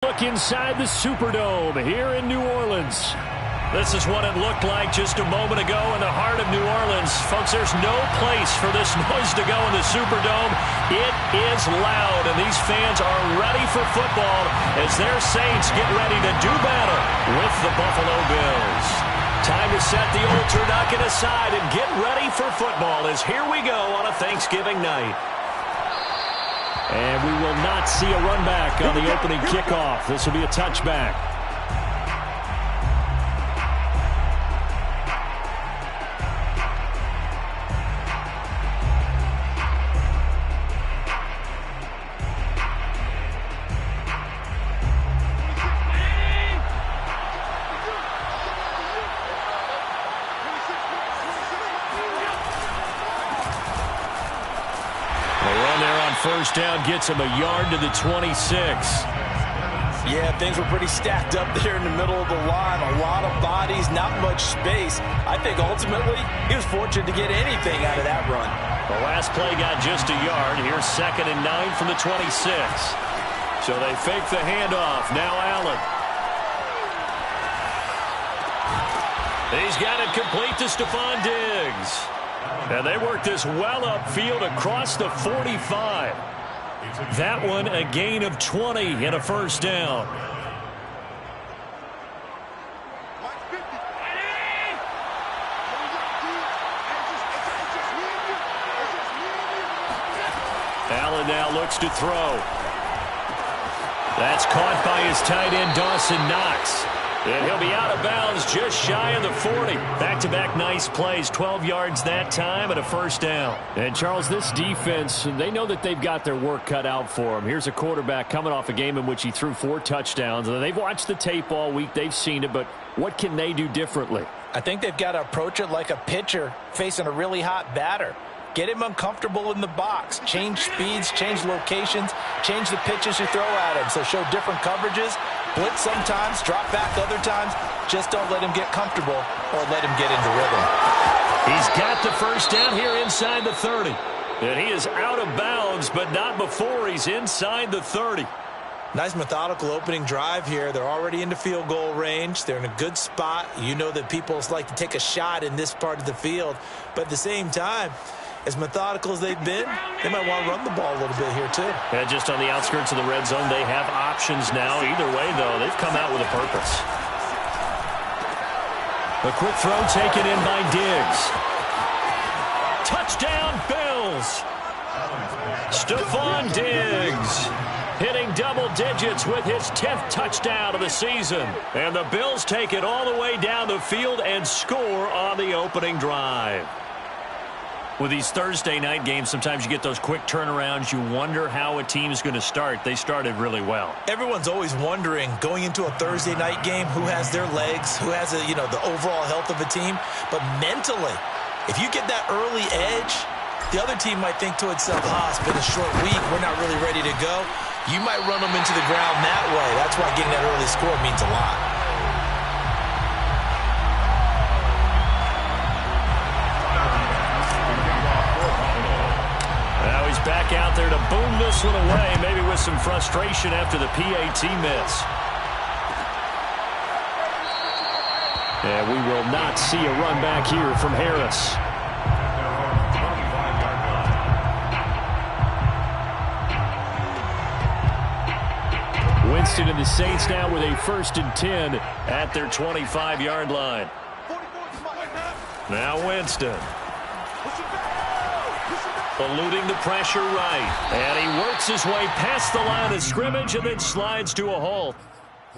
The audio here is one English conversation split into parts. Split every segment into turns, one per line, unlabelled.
Look inside the Superdome here in New Orleans. This is what it looked like just a moment ago in the heart of New Orleans. Folks, there's no place for this noise to go in the Superdome. It is loud, and these fans are ready for football as their Saints get ready to do battle with the Buffalo Bills. Time to set the old turducken aside and get ready for football as here we go on a Thanksgiving night. And we will not see a run back on the opening kickoff. This will be a touchback. First down gets him a yard to the 26.
Yeah, things were pretty stacked up there in the middle of the line. A lot of bodies, not much space. I think ultimately he was fortunate to get anything out of that run.
The last play got just a yard. Here's 2nd and 9 from the 26. So they fake the handoff. Now Allen. He's got it complete to Stephon Diggs. And they work this well upfield across the 45. That one a gain of 20 and a first down. Allen now looks to throw. That's caught by his tight end, Dawson Knox. And he'll be out of bounds just shy of the 40. Back-to-back nice plays, 12 yards that time and a first down. And, Charles, this defense, they know that they've got their work cut out for them. Here's a quarterback coming off a game in which he threw 4 touchdowns. They've watched the tape all week. They've seen it, but what can they do differently?
I think they've got to approach it like a pitcher facing a really hot batter. Get him uncomfortable in the box. Change speeds, change locations, change the pitches you throw at him. So show different coverages, blitz sometimes, drop back other times. Just don't let him get comfortable or let him get into rhythm.
He's got the first down here inside the 30. And he is out of bounds, but not before he's inside the 30.
Nice methodical opening drive here. They're already into field goal range. They're in a good spot. You know that people like to take a shot in this part of the field. But at the same time, as methodical as they've been, they might want to run the ball a little bit here, too.
Yeah, just on the outskirts of the red zone, they have options now. Either way, though, they've come out with a purpose. A quick throw taken in by Diggs. Touchdown, Bills! Stephon Diggs hitting double digits with his 10th touchdown of the season. And the Bills take it all the way down the field and score on the opening drive. With these Thursday night games, sometimes you get those quick turnarounds. You wonder how a team is going to start. They started really well.
Everyone's always wondering, going into a Thursday night game, who has their legs, who has the overall health of a team. But mentally, if you get that early edge, the other team might think to itself, it's been a short week. We're not really ready to go. You might run them into the ground that way. That's why getting that early score means a lot.
Back out there to boom this one away, maybe with some frustration after the PAT miss. And we will not see a run back here from Harris. Winston and the Saints now with a 1st and 10 at their 25-yard line. Now Winston. Eluding the pressure right. And he works his way past the line of scrimmage and then slides to a halt.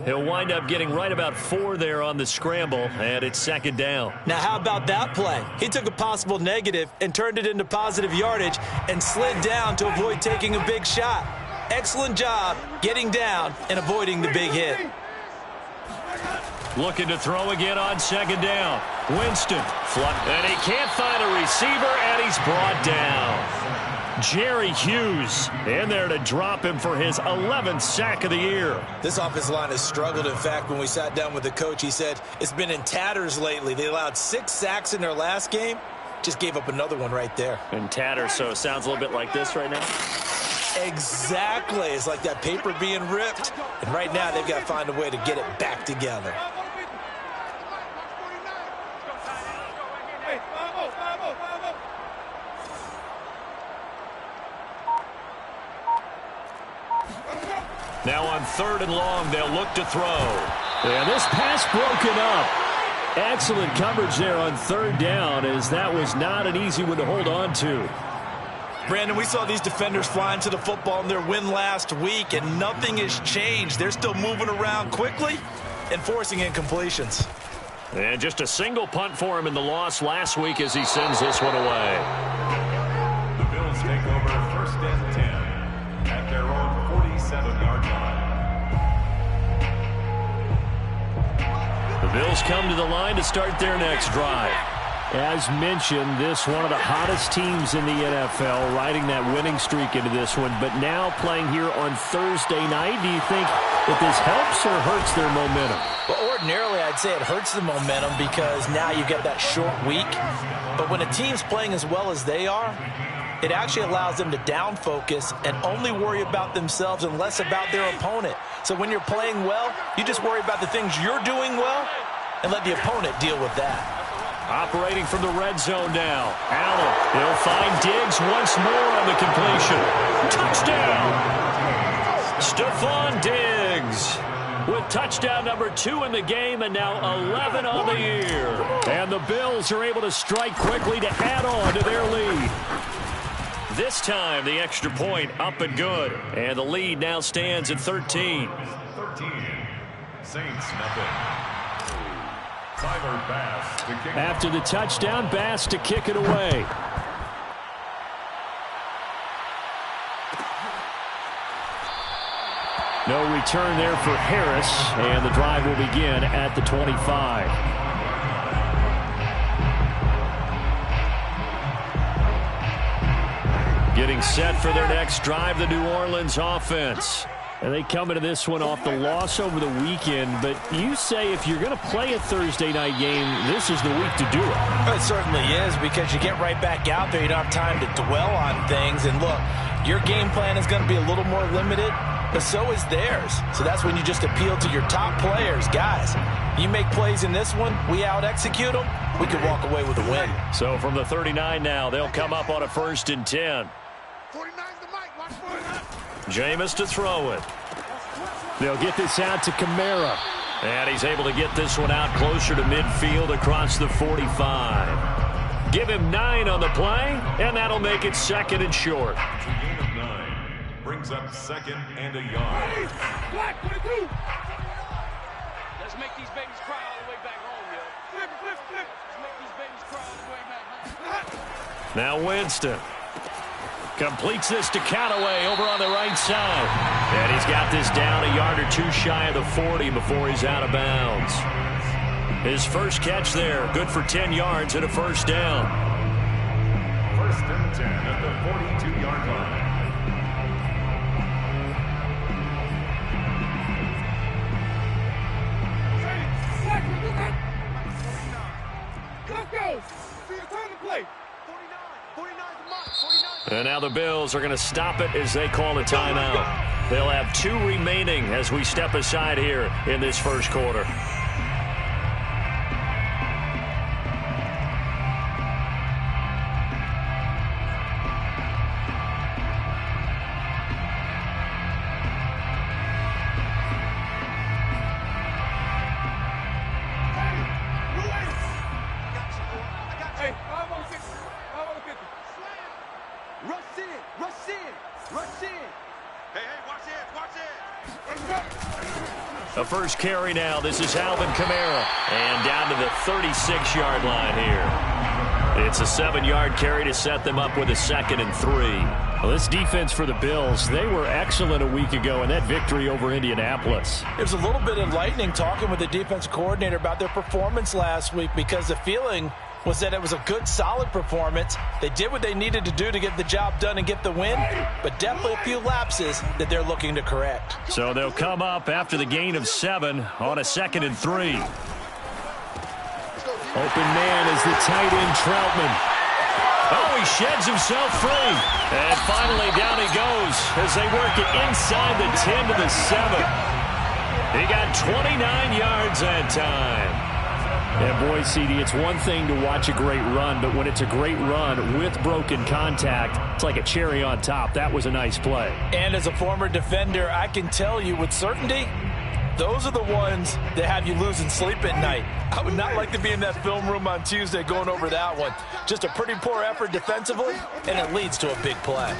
He'll wind up getting right about 4 there on the scramble, and it's 2nd down.
Now, how about that play? He took a possible negative and turned it into positive yardage and slid down to avoid taking a big shot. Excellent job getting down and avoiding the big hit.
Looking to throw again on 2nd down. Winston, and he can't find a receiver, and he's brought down. Jerry Hughes in there to drop him for his 11th sack of the year.
This offensive line has struggled. In fact, when we sat down with the coach, he said it's been in tatters lately. They allowed 6 sacks in their last game. Just gave up another one right there.
In tatters, so it sounds a little bit like this right now.
Exactly. It's like that paper being ripped. And right now, they've got to find a way to get it back together.
Now on 3rd and long, they'll look to throw. And this pass broken up. Excellent coverage there on 3rd down, as that was not an easy one to hold on to.
Brandon, we saw these defenders flying to the football in their win last week, and nothing has changed. They're still moving around quickly and forcing incompletions.
And just a single punt for him in the loss last week as he sends this one away.
The Bills take over 1st and 10 at their own 47-yard line.
The Bills come to the line to start their next drive. As mentioned, this one of the hottest teams in the NFL, riding that winning streak into this one, but now playing here on Thursday night. Do you think that this helps or hurts their momentum?
Well, ordinarily, I'd say it hurts the momentum because now you get that short week. But when a team's playing as well as they are, it actually allows them to down focus and only worry about themselves and less about their opponent. So when you're playing well, you just worry about the things you're doing well and let the opponent deal with that.
Operating from the red zone now. Allen, he'll find Diggs once more on the completion. Touchdown! Stephon Diggs with touchdown number 2 in the game and now 11 on the year. And the Bills are able to strike quickly to add on to their lead. This time the extra point up and good. And the lead now stands at 13.
13. Saints nothing. Bass to kick
After the touchdown, Bass to kick it away. No return there for Harris, and the drive will begin at the 25. Getting set for their next drive, the New Orleans offense. And they come into this one off the loss over the weekend, but you say if you're going to play a Thursday night game, this is the week to do it.
It certainly is, because you get right back out there. You don't have time to dwell on things. And look, your game plan is going to be a little more limited, but so is theirs. So that's when you just appeal to your top players. Guys, you make plays in this one, we out-execute them, we can walk away with a win.
So from the 39 now, they'll come up on a 1st and 10.
49's the mic. Watch for it.
Jameis to throw it. They'll get this out to Kamara. And he's able to get this one out closer to midfield across the 45. Give him 9 on the play, and that'll make it 2nd and short.
Gain of 9 brings up 2nd and a yard.
Black, what it do?
Let's make these babies cry all the way back home, yo.
Flip.
Let's make these babies cry all the way back home.
Now Winston completes this to Callaway over on the right side. And he's got this down a yard or 2 shy of the 40 before he's out of bounds. His first catch there, good for 10 yards and a 1st down.
1st and 10 at the 42-yard line.
Let's go. See the time to play. 49 the mark. 49.
And now the Bills are going to stop it as they call a timeout. They'll have 2 remaining as we step aside here in this 1st quarter. The first carry now. This is Alvin Kamara. And down to the 36-yard line here. It's a 7-yard carry to set them up with a 2nd and 3. Well, this defense for the Bills, they were excellent a week ago in that victory over Indianapolis.
There's a little bit of lightning talking with the defense coordinator about their performance last week, because the feeling was that it was a good, solid performance. They did what they needed to do to get the job done and get the win, but definitely a few lapses that they're looking to correct.
So they'll come up after the gain of 7 on a 2nd and 3. Open man is the tight end Troutman. Oh, he sheds himself free. And finally down he goes as they work it inside the 10 to the 7. He got 29 yards that time. And boy, CD, it's one thing to watch a great run, but when it's a great run with broken contact, it's like a cherry on top. That was a nice play.
And as a former defender, I can tell you with certainty, those are the ones that have you losing sleep at night. I would not like to be in that film room on Tuesday going over that one. Just a pretty poor effort defensively, and it leads to a big play.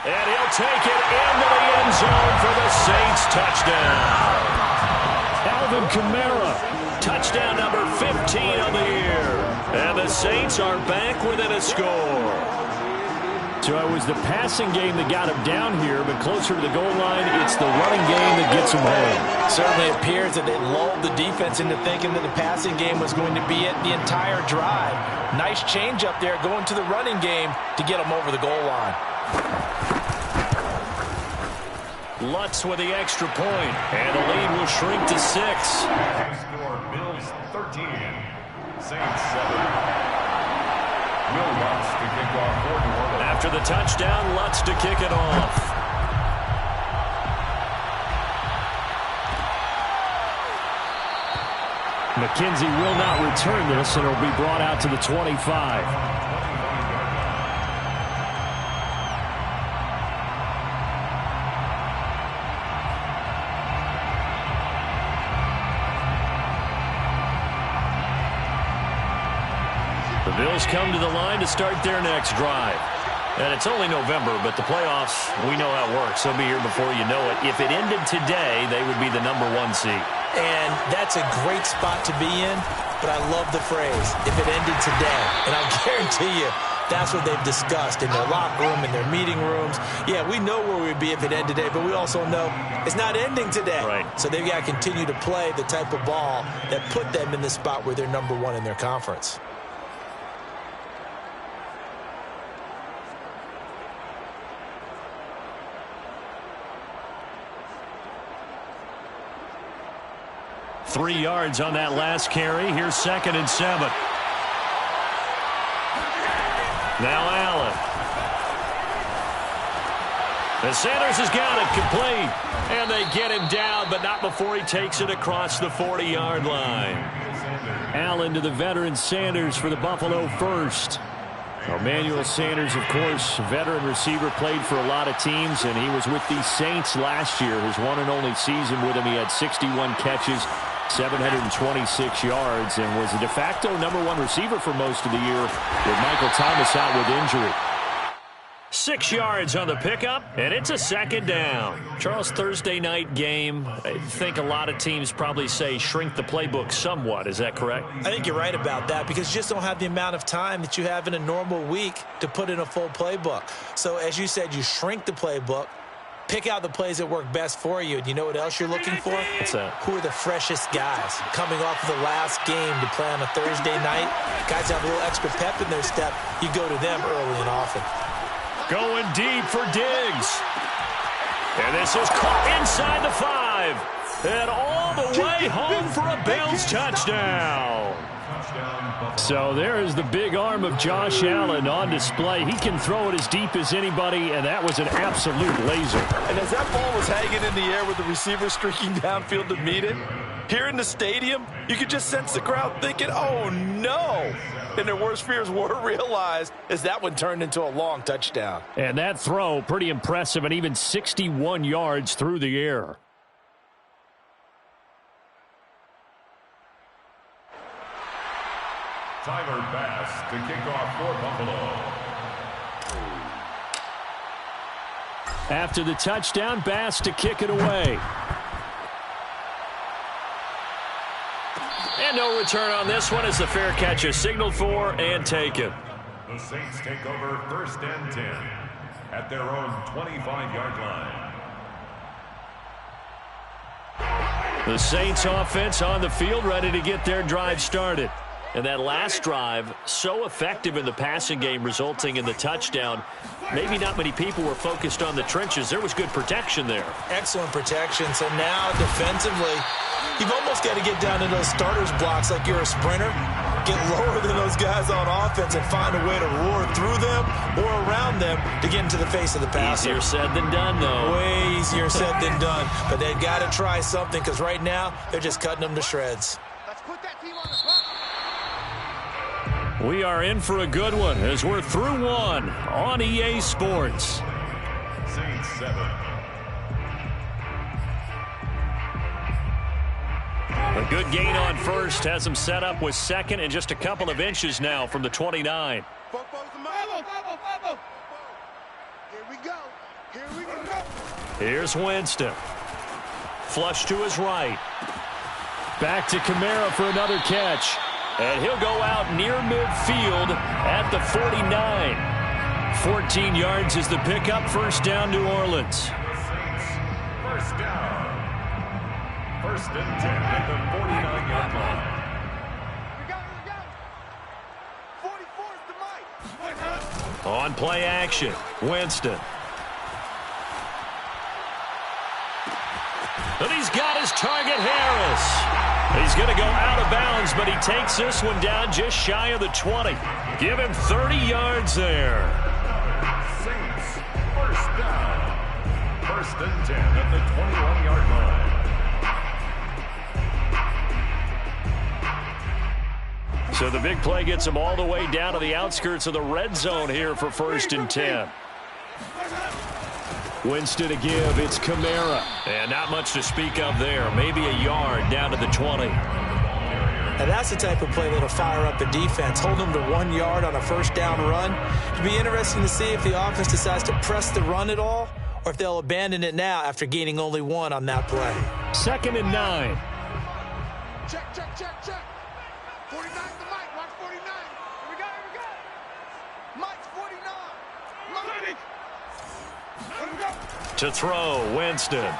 And he'll take it into the end zone for the Saints touchdown. Alvin Kamara. Touchdown number 15 on the year. And the Saints are back within a score. So it was the passing game that got him down here, but closer to the goal line, it's the running game that gets him home.
Certainly appears that they lulled the defense into thinking that the passing game was going to be it the entire drive. Nice change up there going to the running game to get him over the goal line.
Lutz with the extra point, and the lead will shrink to 6.
Score Bills 13, Saints 7. Will Lutz to kick off for New Orleans.
After the touchdown, Lutz to kick it off. McKenzie will not return this, and it'll be brought out to the 25. The Bills come to the line to start their next drive. And it's only November, but the playoffs, we know how it works. They'll be here before you know it. If it ended today, they would be the #1 seed.
And that's a great spot to be in, but I love the phrase, if it ended today. And I guarantee you, that's what they've discussed in their locker room, in their meeting rooms. Yeah, we know where we'd be if it ended today, but we also know it's not ending today.
Right.
So they've got to continue to play the type of ball that put them in the spot where they're #1 in their conference.
Three yards on that last carry. Here's 2nd and 7. Now Allen. And Sanders has got it complete. And they get him down, but not before he takes it across the 40-yard line. Allen to the veteran Sanders for the Buffalo first. Emmanuel Sanders, of course, veteran receiver, played for a lot of teams, and he was with the Saints last year. His one and only season with him, he had 61 catches, 726 yards, and was a de facto #1 receiver for most of the year with Michael Thomas out with injury. 6 yards on the pickup, and it's a 2nd down. Charles, Thursday night game, I think a lot of teams probably say shrink the playbook somewhat. Is that correct?
I think you're right about that because you just don't have the amount of time that you have in a normal week to put in a full playbook. So as you said, you shrink the playbook, pick out the plays that work best for you. And you know what else you're looking for?
What's that?
Who are the freshest guys coming off of the last game to play on a Thursday night? Guys have a little extra pep in their step. You go to them early and often.
Going deep for Diggs. And this is caught inside the 5. And all the way home for a Bills touchdown. So there is the big arm of Josh Allen on display. He can throw it as deep as anybody, and that was an absolute laser.
And as that ball was hanging in the air with the receiver streaking downfield to meet it, here in the stadium, you could just sense the crowd thinking, oh, no. And their worst fears were realized as that one turned into a long touchdown.
And that throw, pretty impressive, and even 61 yards through the air.
Tyler Bass to kick off for Buffalo.
After the touchdown, Bass to kick it away. And no return on this one as the fair catch is signaled for and taken.
The Saints take over 1st and 10 at their own 25-yard line.
The Saints offense on the field ready to get their drive started. And that last drive, so effective in the passing game, resulting in the touchdown. Maybe not many people were focused on the trenches. There was good protection there.
Excellent protection. So now defensively, you've almost got to get down to those starters blocks like you're a sprinter. Get lower than those guys on offense and find a way to roar through them or around them to get into the face of the passer.
Easier said than done, though.
Way easier said than done. But they've got to try something because right now they're just cutting them to shreds.
Let's put that team on the spot.
We are in for a good one as we're through one on EA Sports.
Saints 7.
A good gain on first has him set up with second and just a couple of inches now from the 29.
Here we go. Here we go.
Here's Winston. Flush to his right. Back to Kamara for another catch. And he'll go out near midfield at the 49. 14 yards is the pickup. First down, New Orleans.
Saints, first down. First and 10 at the 49-yard line.
Here we go. 44 is the mic.
On play action, Winston. And he's got his target, Harris. He's going to go out of bounds, but he takes this one down just shy of the 20. Give him 30 yards there.
Saints, first down. First and 10 at the 21-yard line.
So the big play gets him all the way down to the outskirts of the red zone here for first and 10. Winston to give. It's Kamara. And not much to speak of there. Maybe a yard down to the 20.
And that's the type of play that'll fire up the defense. Hold them to 1 yard on a first down run. It'll be interesting to see if the offense decides to press the run at all or if they'll abandon it now after gaining only 1 on that play.
Second and 9.
Check, check, check, check. 49 is the mic. Watch 49. Here we go, here we go. Mike's 49. Mike. Here we go.
To throw, Winston.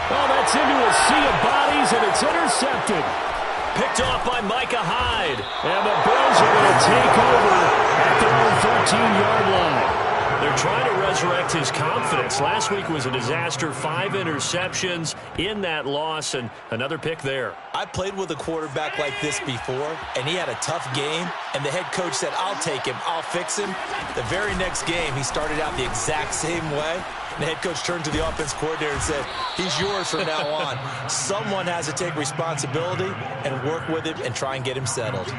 Oh, that's into a sea of bodies, and it's intercepted. Picked off by Micah Hyde. And the Bills are going to take over at their own 14-yard line. They're trying to resurrect his confidence. Last week was a disaster. 5 interceptions in that loss, and another pick there.
I played with a quarterback like this before, and he had a tough game, and the head coach said, I'll take him, I'll fix him. The very next game, he started out the exact same way. The head coach turned to the offense coordinator and said, he's yours from now on. Someone has to take responsibility and work with him and try and get him settled.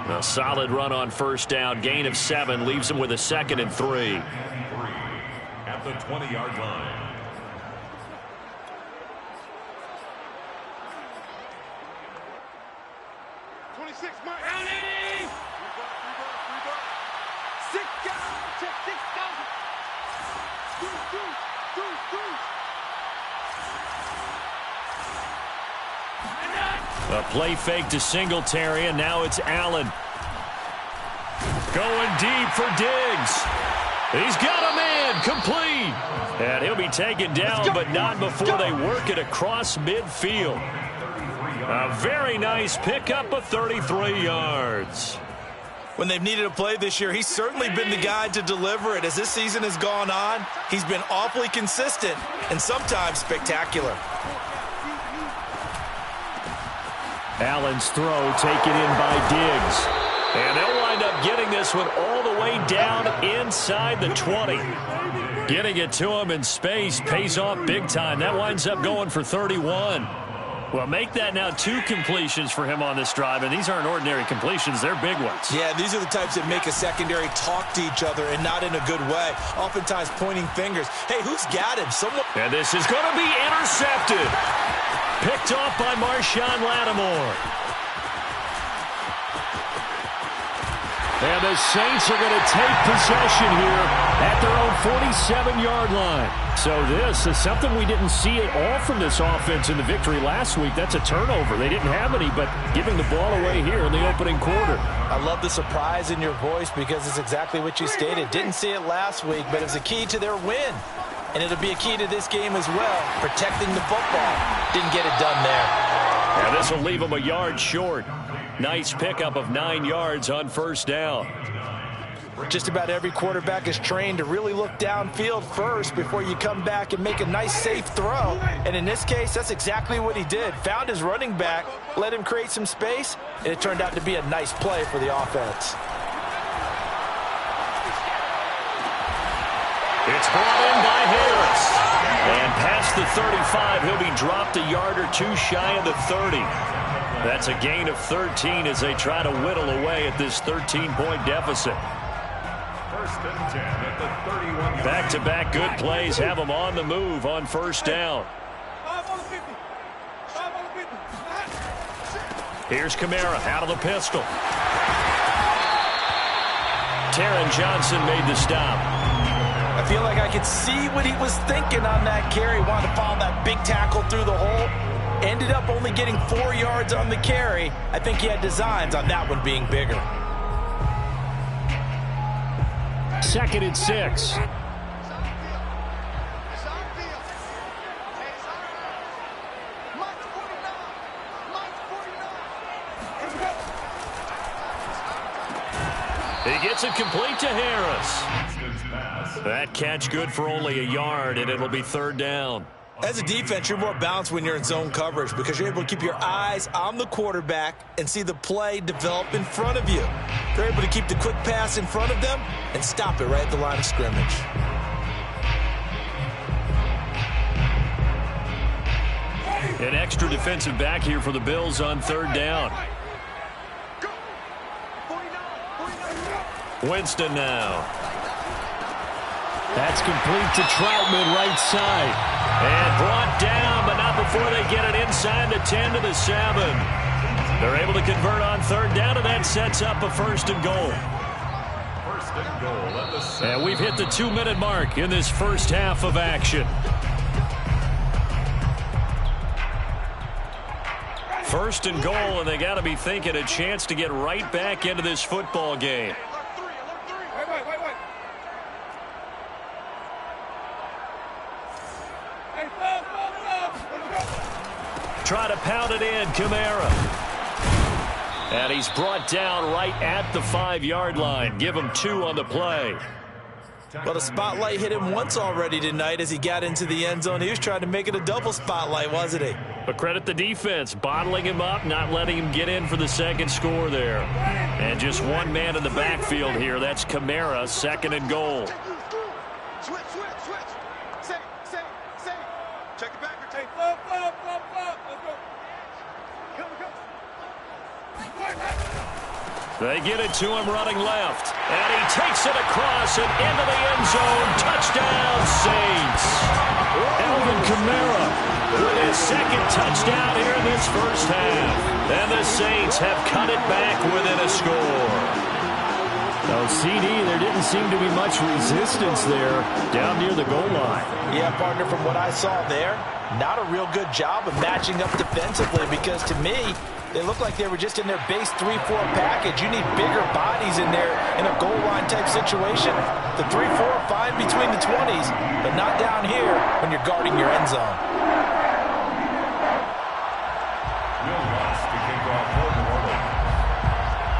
A solid run on first down. Gain of 7 leaves him with a second and 3.
At the 20-yard line.
A play fake to Singletary, and now it's Allen. Going deep for Diggs. He's got a man, complete. And he'll be taken down, but not before they work it across midfield. A very nice pickup of 33 yards.
When they've needed a play this year, he's certainly been the guy to deliver it. As this season has gone on, he's been awfully consistent and sometimes spectacular.
Allen's throw taken in by Diggs. And they'll wind up getting this one all the way down inside the 20. Getting it to him in space pays off big time. That winds up going for 31. Well, make that now 2 completions for him on this drive, and these aren't ordinary completions. They're big ones.
Yeah, these are the types that make a secondary talk to each other and not in a good way, oftentimes pointing fingers. Hey, who's got him? Someone.
And this is going to be intercepted. Picked off by Marshawn Lattimore. And the Saints are going to take possession here at their own 47-yard line. So this is something we didn't see at all from this offense in the victory last week. That's a turnover. They didn't have any, but giving the ball away here in the opening quarter.
I love the surprise in your voice because it's exactly what you stated. Didn't see it last week, but it was a key to their win. And it'll be a key to this game as well, protecting the football. Didn't get it done there.
And this will leave him a yard short. Nice pickup of 9 yards on first down.
Just about every quarterback is trained to really look downfield first before you come back and make a nice, safe throw. And in this case, that's exactly what he did. Found his running back, let him create some space, and it turned out to be a nice play for the offense.
It's brought in by Harris. And past the 35, he'll be dropped a yard or two shy of the 30. That's a gain of 13 as they try to whittle away at this 13-point deficit.
First and 10 at the 31.
Back-to-back good plays have them on the move on first down. Here's Kamara out of the pistol. Taron Johnson made the stop.
I feel like I could see what he was thinking on that carry. Wanted to follow that big tackle through the hole. Ended up only getting 4 yards on the carry. I think he had designs on that one being bigger.
2nd and 6. He gets it complete to Harris. That catch good for only a yard, and it'll be 3rd down.
As a defense, you're more balanced when you're in zone coverage because you're able to keep your eyes on the quarterback and see the play develop in front of you. You're able to keep the quick pass in front of them and stop it right at the line of scrimmage.
An extra defensive back here for the Bills on 3rd down. Winston now. That's complete to Troutman, right side. And brought down, but not before they get it inside the 10 to the 7. They're able to convert on 3rd down, and that sets up a 1st and goal.
1st and goal at the 7.
And we've hit the 2-minute mark in this first half of action. 1st and goal, and they got to be thinking a chance to get right back into this football game. Try to pound it in, Kamara. And he's brought down right at the 5-yard line. Give him 2 on the play.
Well, the spotlight hit him once already tonight as he got into the end zone. He was trying to make it a double spotlight, wasn't he?
But credit the defense, bottling him up, not letting him get in for the 2nd score there. And just one man in the backfield here. That's Kamara, 2nd and goal.
Switch. Say. Check it back. Rotate. Let's go. Come.
They get it to him running left. And he takes it across and into the end zone. Touchdown, Saints. Alvin Kamara with his 2nd touchdown here in this first half. And the Saints have cut it back within a score. No, CD, there didn't seem to be much resistance there down near the goal line.
Yeah, partner, from what I saw there, not a real good job of matching up defensively because to me, they looked like they were just in their base 3-4 package. You need bigger bodies in there in a goal line type situation. The 3-4 are fine between the 20s, but not down here when you're guarding your end zone.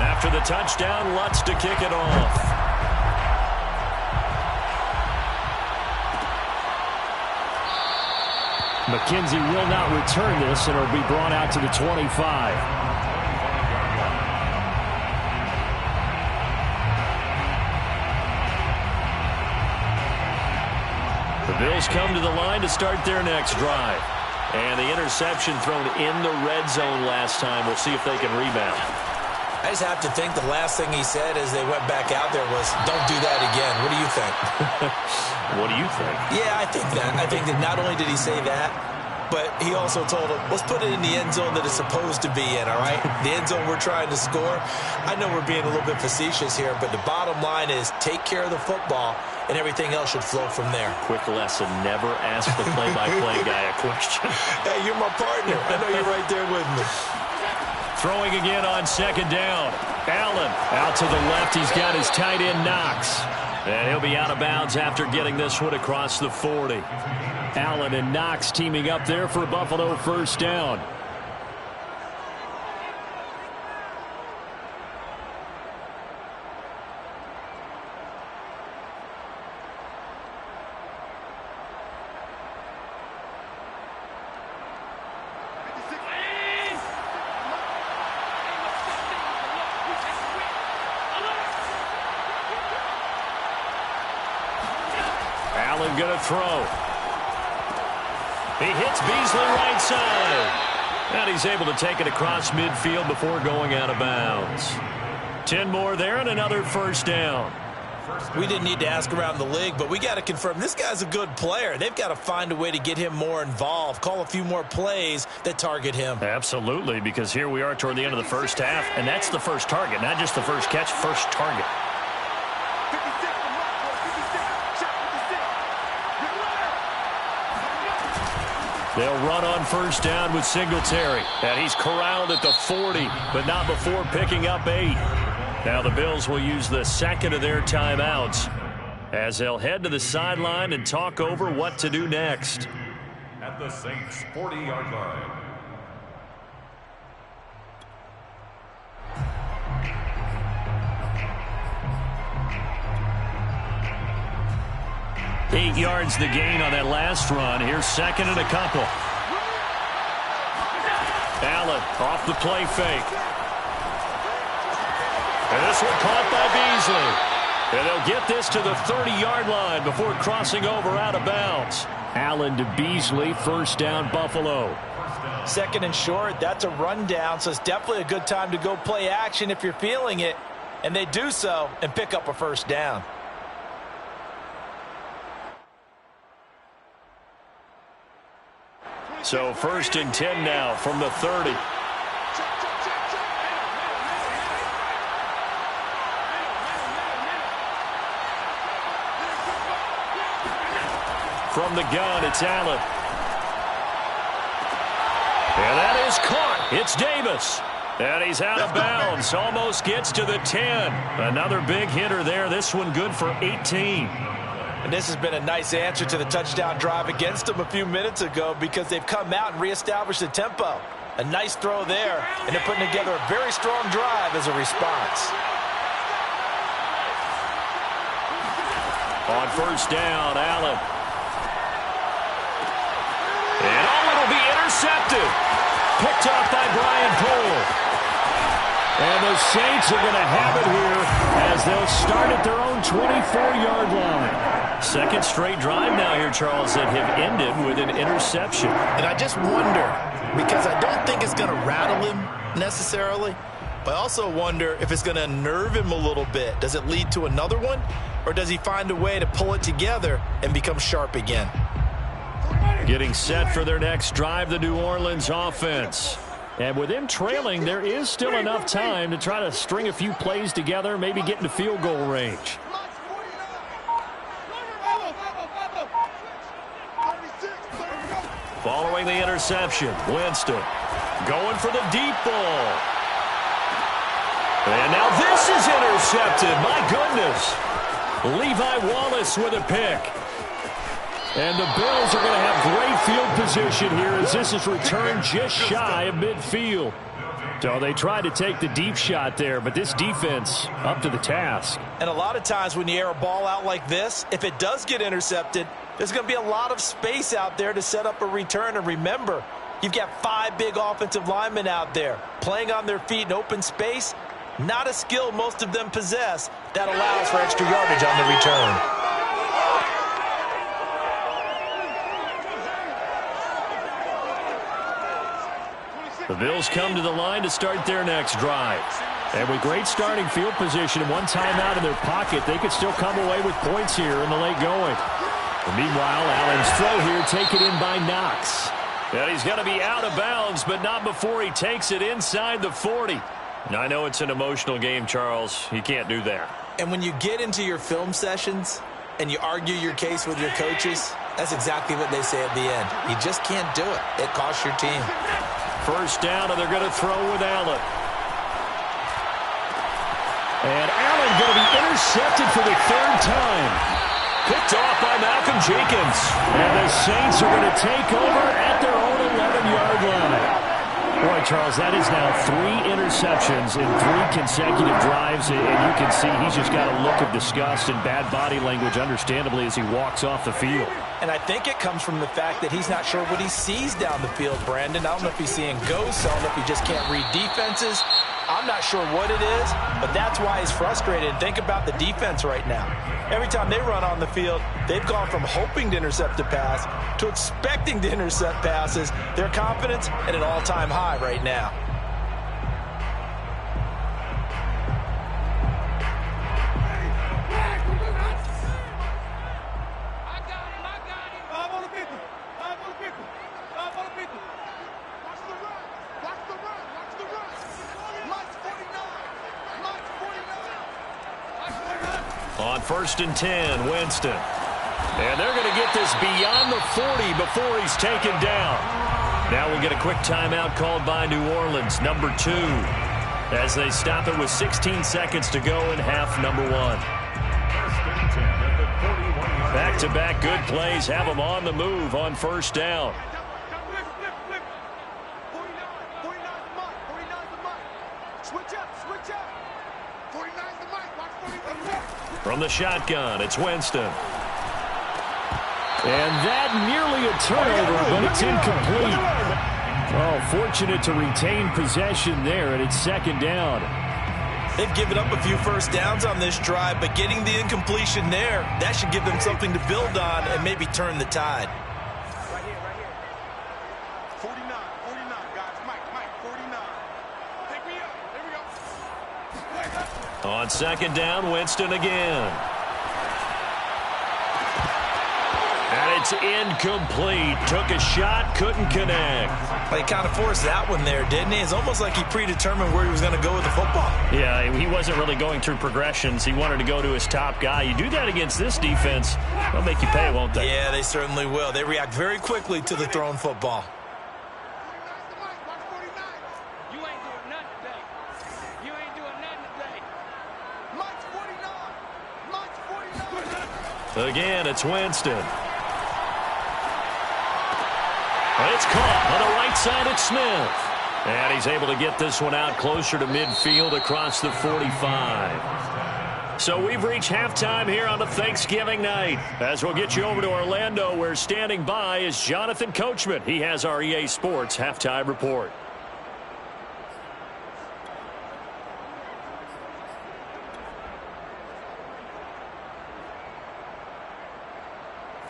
After the touchdown, Lutz to kick it off. McKenzie will not return this, and it'll be brought out to the 25. The Bills come to the line to start their next drive. And the interception thrown in the red zone last time. We'll see if they can rebound.
I just have to think the last thing he said as they went back out there was, don't do that again. What do you think?
What do you think?
Yeah, I think that. I think that not only did he say that, but he also told him, let's put it in the end zone that it's supposed to be in, all right? The end zone we're trying to score. I know we're being a little bit facetious here, but the bottom line is take care of the football, and everything else should flow from there.
Quick lesson, never ask the play-by-play guy a question.
Hey, you're my partner. I know you're right there with me.
Throwing again on 2nd down. Allen out to the left. He's got his tight end Knox. And he'll be out of bounds after getting this one across the 40. Allen and Knox teaming up there for Buffalo 1st down. Allen going to throw. He hits Beasley right side. And he's able to take it across midfield before going out of bounds. 10 more there and another first down.
We didn't need to ask around the league, but we got to confirm this guy's a good player. They've got to find a way to get him more involved, call a few more plays that target him.
Absolutely, because here we are toward the end of the first half, and that's the first target, not just the first catch, first target. They'll run on first down with Singletary. And he's corralled at the 40, but not before picking up 8. Now the Bills will use the second of their timeouts as they'll head to the sideline and talk over what to do next.
At the Saints' 40-yard line.
Eight yards the gain on that last run. Here's second and a couple. Allen off the play fake. And this one caught by Beasley. And they'll get this to the 30-yard line before crossing over out of bounds. Allen to Beasley, first down Buffalo.
Second and short, that's a rundown, so it's definitely a good time to go play action if you're feeling it. And they do so and pick up a first down.
So first and 10 now from the 30. From the gun, it's Allen. And that is caught. It's Davis. And he's out of bounds. Almost gets to the 10. Another big hitter there. This one good for 18.
And this has been a nice answer to the touchdown drive against them a few minutes ago because they've come out and reestablished the tempo. A nice throw there, and they're putting together a very strong drive as a response.
On first down, Allen. And it'll be intercepted. Picked off by Brian Poole. And the Saints are going to have it here as they'll start at their own 24-yard line. Second straight drive now here, Charles, that have ended with an interception.
And I just wonder, because I don't think it's going to rattle him necessarily, but I also wonder if it's going to unnerve him a little bit. Does it lead to another one, or does he find a way to pull it together and become sharp again?
Getting set for their next drive, the New Orleans offense. And with them trailing, there is still enough time to try to string a few plays together, maybe get into field goal range. Following the interception, Winston going for the deep ball. And now this is intercepted. My goodness. Levi Wallace with a pick. And the Bills are going to have great field position here as this is returned just shy of midfield. So they tried to take the deep shot there, but this defense up to the task.
And a lot of times when you air a ball out like this, if it does get intercepted, there's going to be a lot of space out there to set up a return. And remember, you've got 5 big offensive linemen out there playing on their feet in open space. Not a skill most of them possess that allows for extra yardage on the return.
The Bills come to the line to start their next drive. And with great starting field position and one timeout in their pocket, they could still come away with points here in the late going. And meanwhile, Allen's throw here taken in by Knox. And he's going to be out of bounds, but not before he takes it inside the 40. And I know it's an emotional game, Charles. You can't do that.
And when you get into your film sessions and you argue your case with your coaches, that's exactly what they say at the end. You just can't do it. It costs your team.
First down, and they're going to throw with Allen. And Allen going to be intercepted for the 3rd time. Picked off by Malcolm Jenkins. And the Saints are going to take over at their own 11-yard line. Boy, Charles, that is now 3 interceptions in 3 consecutive drives, and you can see he's just got a look of disgust and bad body language, understandably, as he walks off the field.
And I think it comes from the fact that he's not sure what he sees down the field, Brandon. I don't know if he's seeing ghosts. I don't know if he just can't read defenses. I'm not sure what it is, but that's why he's frustrated. And think about the defense right now. Every time they run on the field, they've gone from hoping to intercept a pass to expecting to intercept passes. Their confidence at an all-time high right now.
On 1st and 10, Winston. And they're going to get this beyond the 40 before he's taken down. Now we'll get a quick timeout called by New Orleans, number 2, as they stop it with 16 seconds to go in half number 1. Back-to-back good plays have them on the move on 1st down. From the shotgun, it's Winston. And that nearly a turnover, but it's incomplete. Oh, fortunate to retain possession there, and it's 2nd down.
They've given up a few first downs on this drive, but getting the incompletion there, that should give them something to build on and maybe turn the tide.
Right here. 49, guys. Mike, 49. Take me up. Here we go.
On 2nd down, Winston again. And it's incomplete. Took a shot, couldn't connect.
He kind of forced that one there, didn't he? It's almost like he predetermined where he was going to go with the football.
Yeah, he wasn't really going through progressions. He wanted to go to his top guy. You do that against this defense, they'll make you pay, won't they?
Yeah, they certainly will. They react very quickly to the thrown football.
You ain't doing nothing today. You ain't doing nothing today.
Mike's 49.
Again, it's Winston. And it's caught on the right side at Smith. And he's able to get this one out closer to midfield across the 45. So we've reached halftime here on the Thanksgiving night. As we'll get you over to Orlando, where standing by is Jonathan Coachman. He has our EA Sports halftime report.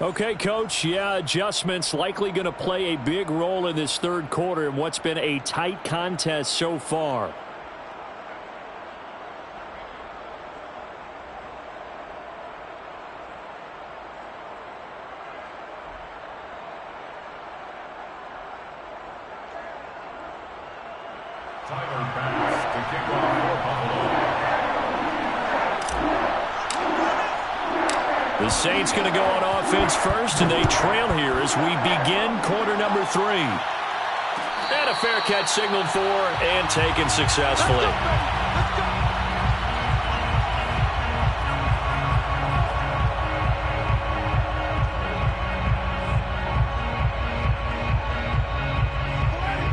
Okay, Coach, yeah, adjustments likely going to play a big role in this 3rd quarter in what's been a tight contest so far.
Tyler Bass to kick off for Buffalo.
The Saints going to go on offense first, and they trail here as we begin quarter number 3. And a fair catch signaled for and taken successfully.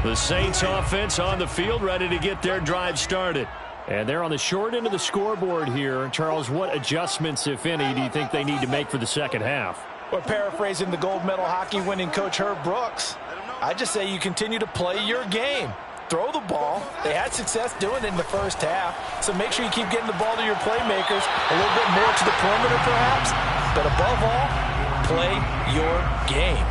The Saints offense on the field, ready to get their drive started. And they're on the short end of the scoreboard here. Charles, what adjustments, if any, do you think they need to make for the 2nd half?
Or paraphrasing the gold medal hockey winning coach Herb Brooks, I just say you continue to play your game. Throw the ball. They had success doing it in the 1st half, so make sure you keep getting the ball to your playmakers, a little bit more to the perimeter perhaps, but above all, play your game.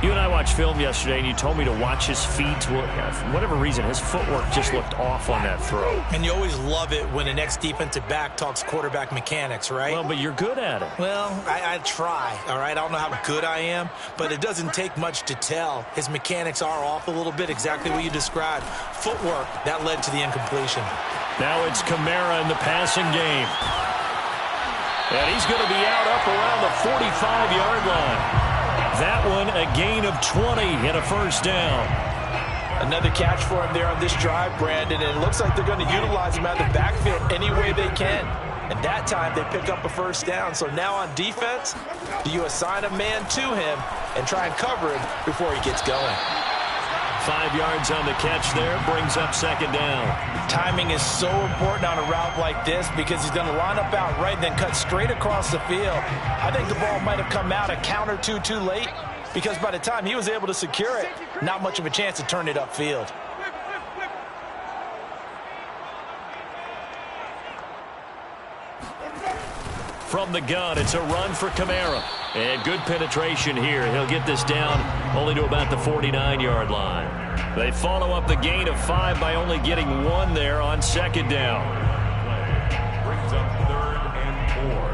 You and I watched film yesterday, and you told me to watch his feet. Well, for whatever reason, his footwork just looked off on that throw.
And you always love it when an ex-defensive back talks quarterback mechanics, right?
Well, but you're good at it.
Well, I try, all right? I don't know how good I am, but it doesn't take much to tell. His mechanics are off a little bit, exactly what you described. Footwork, that led to the incompletion.
Now it's Kamara in the passing game. And he's going to be out up around the 45-yard line. That one a gain of 20 and a 1st down.
Another catch for him there on this drive, Brandon, and it looks like they're going to utilize him out of the backfield any way they can. And that time they pick up a 1st down. So now on defense, do you assign a man to him and try and cover him before he gets going?
5 yards on the catch there, brings up 2nd down.
Timing is so important on a route like this because he's going to line up out right, then cut straight across the field. I think the ball might have come out a count or two too late because by the time he was able to secure it, not much of a chance to turn it upfield.
from the gun. It's a run for Kamara. And good penetration here. He'll get this down only to about the 49-yard line. They follow up the gain of 5 by only getting 1 there on second down.
Brings up 3rd and 4.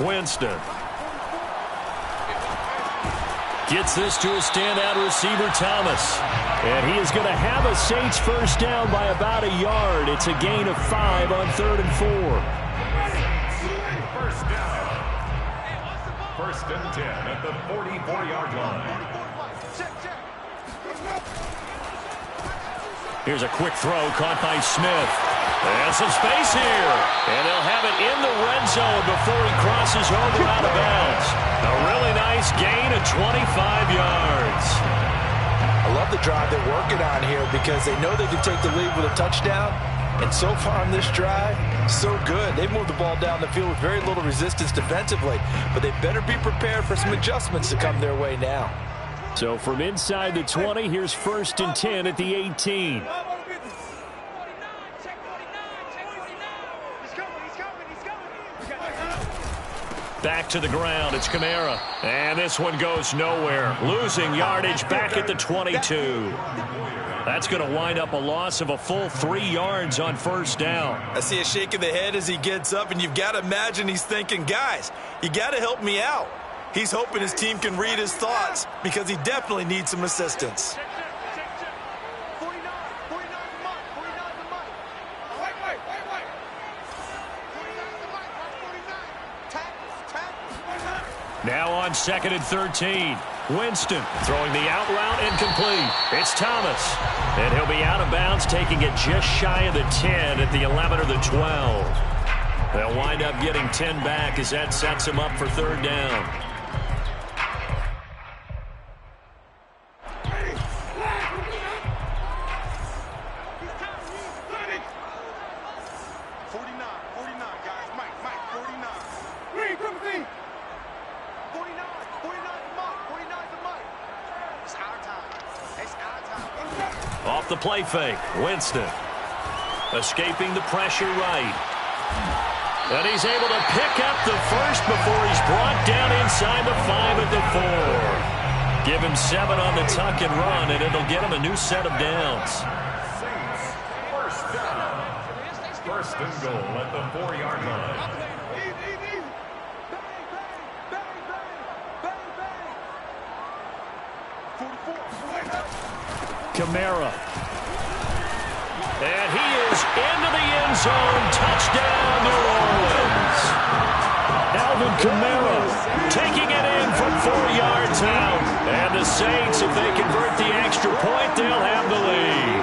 Winston gets this to a standout receiver, Thomas. And he is going to have a Saints first down by about a yard. It's a gain of 5 on 3rd and 4.
First down. 1st and 10 at the 44-yard line.
Here's a quick throw caught by Smith. And some space here. And they'll have it in the red zone before he crosses over out of bounds. A really nice gain of 25 yards.
I love the drive they're working on here because they know they can take the lead with a touchdown. And so far on this drive, so good. They moved the ball down the field with very little resistance defensively. But they better be prepared for some adjustments to come their way now.
So from inside the 20, here's 1st and 10 at the 18. Back to the ground. It's Kamara. And this one goes nowhere. Losing yardage back at the 22. That's going to wind up a loss of a full 3 yards on 1st down.
I see a shake of the head as he gets up, and you've got to imagine he's thinking, guys, you got to help me out. He's hoping his team can read his thoughts because he definitely needs some assistance.
Now on 2nd and 13. Winston throwing the out route incomplete. It's Thomas. And he'll be out of bounds, taking it just shy of the 10 at the 11 or the 12. They'll wind up getting 10 back as that sets him up for 3rd down. Off the play fake, Winston escaping the pressure right. And he's able to pick up the first before he's brought down inside the 5 at the 4. Give him 7 on the tuck and run, and it'll get him a new set of downs.
Saints first down. 1st and goal at the 4-yard line.
Kamara. And he is into the end zone. Touchdown, New Orleans. Alvin Kamara taking it in from 4 yards out. And the Saints, if they convert the extra point, they'll have the lead.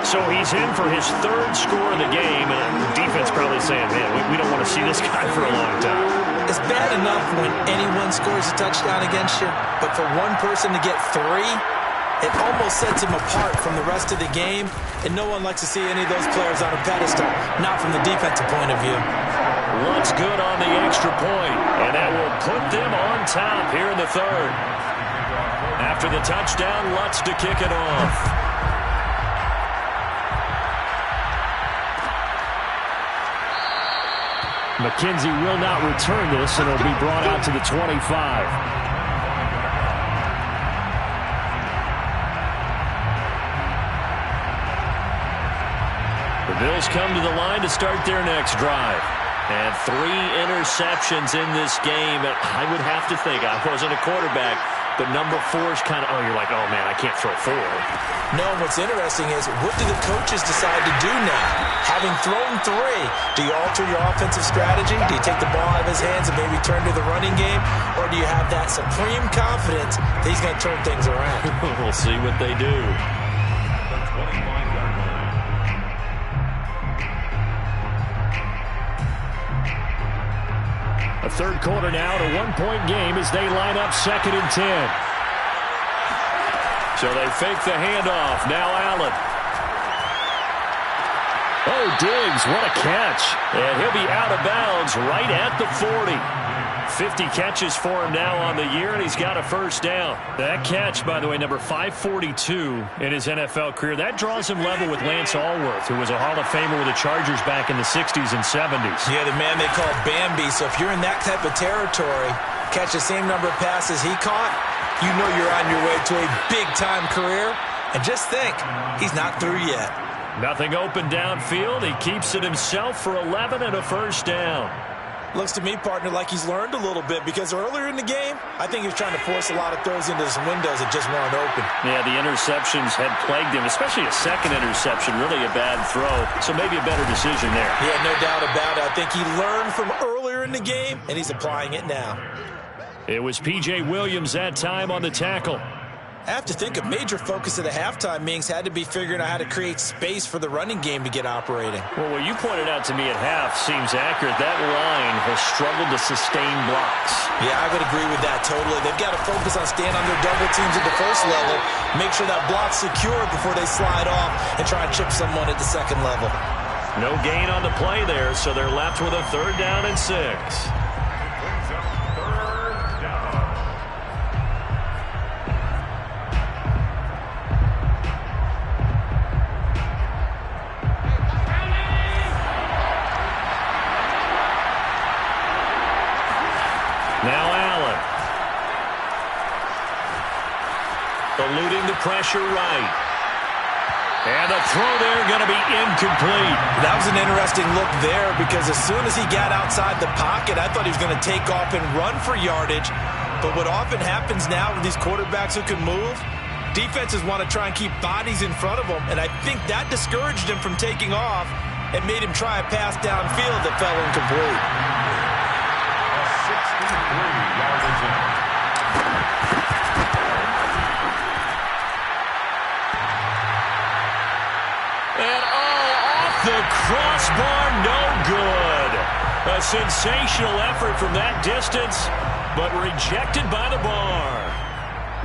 So he's in for his 3rd score of the game. And the defense probably saying, man, we don't want to see this guy for a long time.
It's bad enough when anyone scores a touchdown against you, but for one person to get 3, it almost sets him apart from the rest of the game, and no one likes to see any of those players on a pedestal, not from the defensive point of view.
Lutz good on the extra point, and that will put them on top here in the 3rd. After the touchdown, Lutz to kick it off. McKenzie will not return this, and it'll be brought out to the 25. The Bills come to the line to start their next drive. And 3 interceptions in this game. I would have to think, I wasn't a quarterback, but number 4 is kind of, you're like, oh, man, I can't throw 4.
No, and what's interesting is, what do the coaches decide to do now? Having thrown 3, do you alter your offensive strategy? Do you take the ball out of his hands and maybe turn to the running game? Or do you have that supreme confidence that he's going to turn things around?
We'll see what they do. A 3rd quarter now, a 1-point game as they line up 2nd and 10. So they fake the handoff. Now Allen. Oh, Diggs, what a catch. And he'll be out of bounds right at the 40. 50 catches for him now on the year, and he's got a first down. That catch, by the way, number 542 in his NFL career. That draws him level with Lance Allworth, who was a Hall of Famer with the Chargers back in the 60s and 70s.
Yeah, the man they call Bambi. So if you're in that type of territory, catch the same number of passes he caught, you know you're on your way to a big-time career. And just think, he's not through yet.
Nothing open downfield. He keeps it himself for 11 and a first down.
Looks to me, partner, like he's learned a little bit, because earlier in the game, I think he was trying to force a lot of throws into some windows that just weren't open.
Yeah, the interceptions had plagued him, especially a second interception, really a bad throw. So maybe a better decision there.
Yeah, no doubt about it. I think he learned from earlier in the game, and he's applying it now.
It was P.J. Williams that time on the tackle.
I have to think a major focus of the halftime meetings had to be figuring out how to create space for the running game to get operating.
Well, what you pointed out to me at half seems accurate. That line has struggled to sustain blocks.
Yeah, I would agree with that totally. They've got to focus on staying on their double teams at the first level, make sure that block's secure before they slide off and try and chip someone at the second level.
No gain on the play there, so they're left with a 3rd down and 6. Now Allen. Eluding the pressure right. And the throw there going to be incomplete.
That was an interesting look there, because as soon as he got outside the pocket, I thought he was going to take off and run for yardage. But what often happens now with these quarterbacks who can move, defenses want to try and keep bodies in front of them. And I think that discouraged him from taking off and made him try a pass downfield that fell incomplete.
And off the crossbar, no good. A sensational effort from that distance, but rejected by the bar.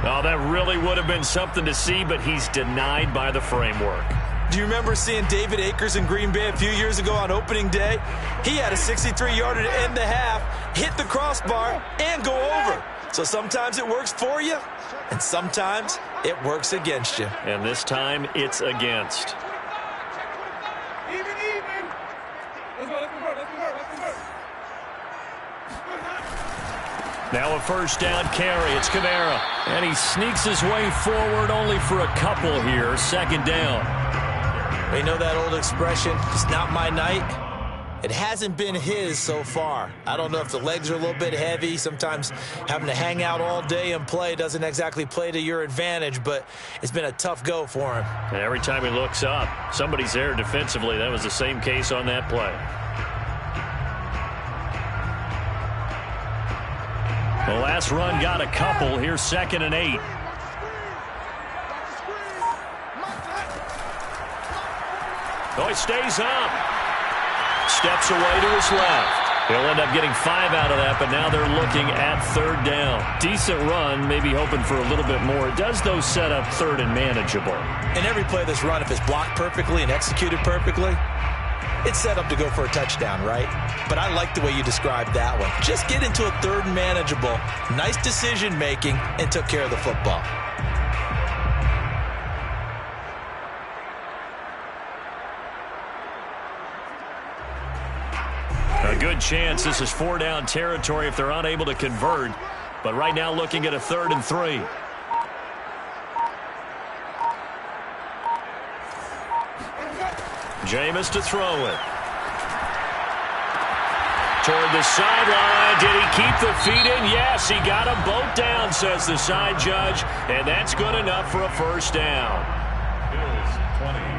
Oh, that really would have been something to see, but he's denied by the framework.
Do you remember seeing David Akers in Green Bay a few years ago on opening day? He had a 63-yarder to end the half, hit the crossbar, and go over. So sometimes it works for you, and sometimes it works against you.
And this time, it's against. Now a first down carry. It's Kamara. And he sneaks his way forward only for a couple here. 2nd down.
We know that old expression, it's not my night. It hasn't been his so far. I don't know if the legs are a little bit heavy. Sometimes having to hang out all day and play doesn't exactly play to your advantage, but it's been a tough go for him.
And every time he looks up, somebody's there defensively. That was the same case on that play. The last run got a couple. Here's 2nd and 8. Oh, he stays up. Steps away to his left. He'll end up getting 5 out of that, but now they're looking at 3rd down. Decent run, maybe hoping for a little bit more. It does, though, set up 3rd and manageable.
And every play of this run, if it's blocked perfectly and executed perfectly, it's set up to go for a touchdown, right? But I like the way you described that one. Just get into a 3rd and manageable, nice decision-making, and took care of the football.
A good chance this is 4-down territory if they're unable to convert. But right now looking at a 3rd and 3. Jameis to throw it. Toward the sideline. Did he keep the feet in? Yes, he got them both down, says the side judge. And that's good enough for a first down.
Bills 20.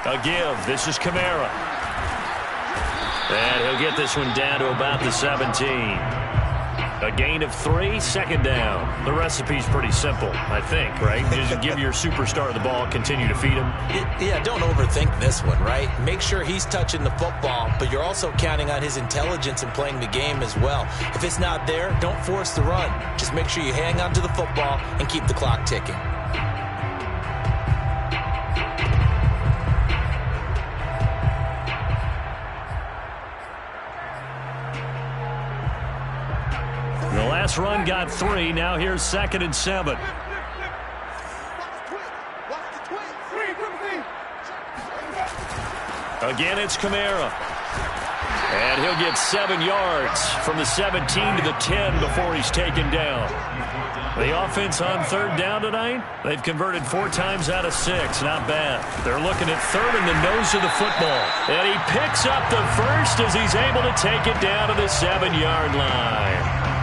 A give. This is Kamara. And he'll get this one down to about the 17. A gain of 3, second down. The recipe's pretty simple, I think, right? Just give your superstar the ball, continue to feed him.
Yeah, don't overthink this one, right? Make sure he's touching the football, but you're also counting on his intelligence in playing the game as well. If it's not there, don't force the run. Just make sure you hang on to the football and keep the clock ticking.
The last run got 3. Now here's 2nd and 7. Again, it's Kamara. And he'll get 7 yards from the 17 to the 10 before he's taken down. The offense on 3rd down tonight, they've converted 4 times out of 6. Not bad. They're looking at 3rd in the nose of the football. And he picks up the first as he's able to take it down to the 7-yard line.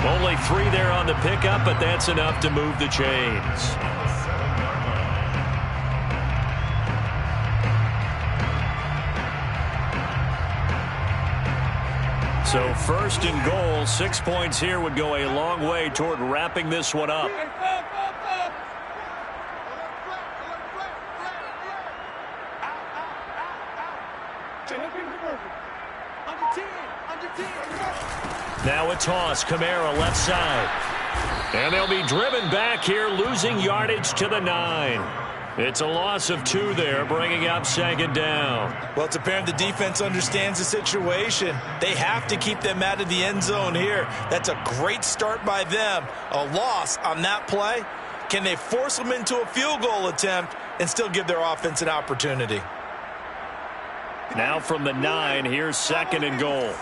Only 3 there on the pickup, but that's enough to move the chains. So 1st and goal, 6 points here would go a long way toward wrapping this one up. Now a toss, Kamara left side. And they'll be driven back here, losing yardage to the 9. It's a loss of 2 there, bringing up 2nd down.
Well, it's apparent the defense understands the situation. They have to keep them out of the end zone here. That's a great start by them. A loss on that play. Can they force them into a field goal attempt and still give their offense an opportunity?
Now from the 9, here's 2nd and goal.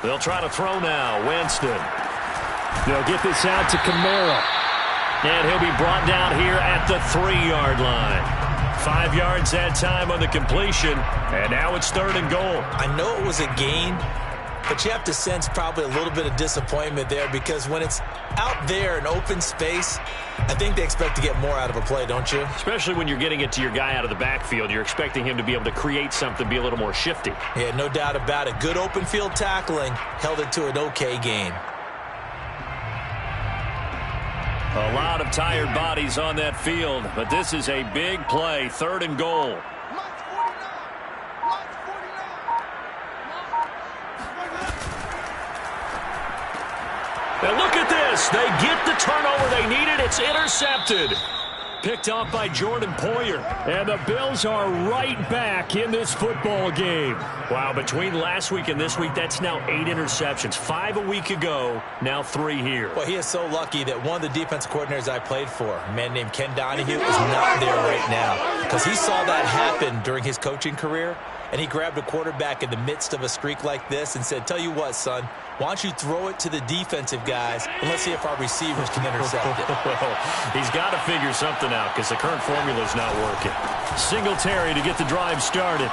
They'll try to throw now. Winston. They'll get this out to Kamara. And he'll be brought down here at the 3-yard line. 5 yards that time on the completion. And now it's 3rd and goal.
I know it was a gain, but you have to sense probably a little bit of disappointment there because when it's out there in open space, I think they expect to get more out of a play, don't you?
Especially when you're getting it to your guy out of the backfield. You're expecting him to be able to create something, be a little more shifty.
Yeah, no doubt about it. Good open field tackling held it to an okay gain.
A lot of tired bodies on that field, but this is a big play. 3rd and goal. And look at this. They get the turnover they needed. It's intercepted. Picked off by Jordan Poyer. And the Bills are right back in this football game. Wow, between last week and this week, that's now 8 interceptions. 5 a week ago, now 3 here.
Well, he is so lucky that one of the defensive coordinators I played for, a man named Ken Donahue, is not there right now. Because he saw that happen during his coaching career, and he grabbed a quarterback in the midst of a streak like this and said, tell you what, son, why don't you throw it to the defensive guys, and let's see if our receivers can intercept it.
Well, he's got to figure something out because the current formula is not working. Singletary to get the drive started.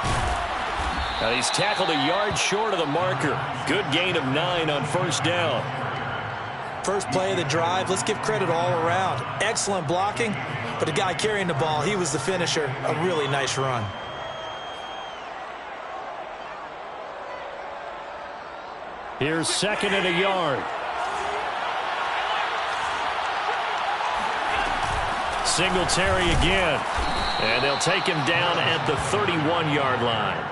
Now he's tackled a yard short of the marker. Good gain of 9 on 1st down.
First play of the drive, let's give credit all around. Excellent blocking, but the guy carrying the ball, he was the finisher. A really nice run.
Here's 2nd and a yard. Singletary again. And they'll take him down at the 31-yard line.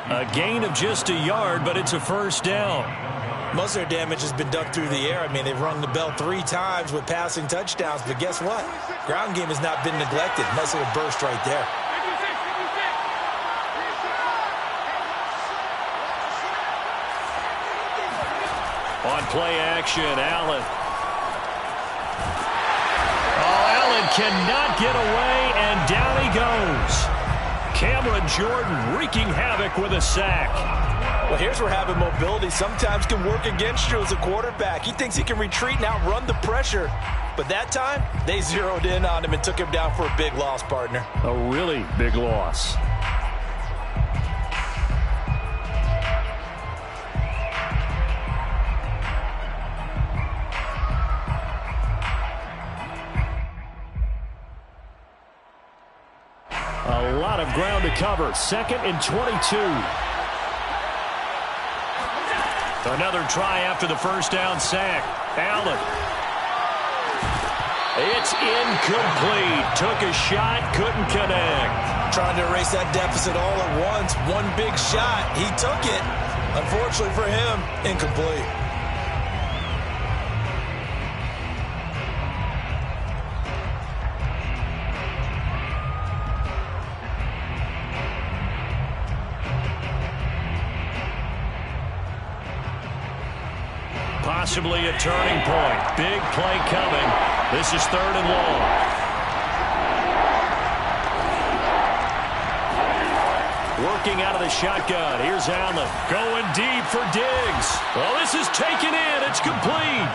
A gain of just a yard, but it's a 1st down.
Most of their damage has been done through the air. I mean, they've rung the bell 3 times with passing touchdowns, but guess what? Ground game has not been neglected. Nice little burst right there.
On play action, Allen. Oh, Allen cannot get away, and down he goes. Cameron Jordan wreaking havoc with a sack.
Well, here's where having mobility sometimes can work against you as a quarterback. He thinks he can retreat and outrun the pressure. But that time, they zeroed in on him and took him down for a big loss, partner.
A really big loss. A lot of ground to cover. 2nd and 22. Another try after the first down sack. Allen. It's incomplete. Took a shot, couldn't connect.
Trying to erase that deficit all at once. One big shot. He took it. Unfortunately for him, incomplete.
Possibly a turning point. Big play coming. This is 3rd and long. Working out of the shotgun. Here's Allen. Going deep for Diggs. Well, this is taken in. It's complete.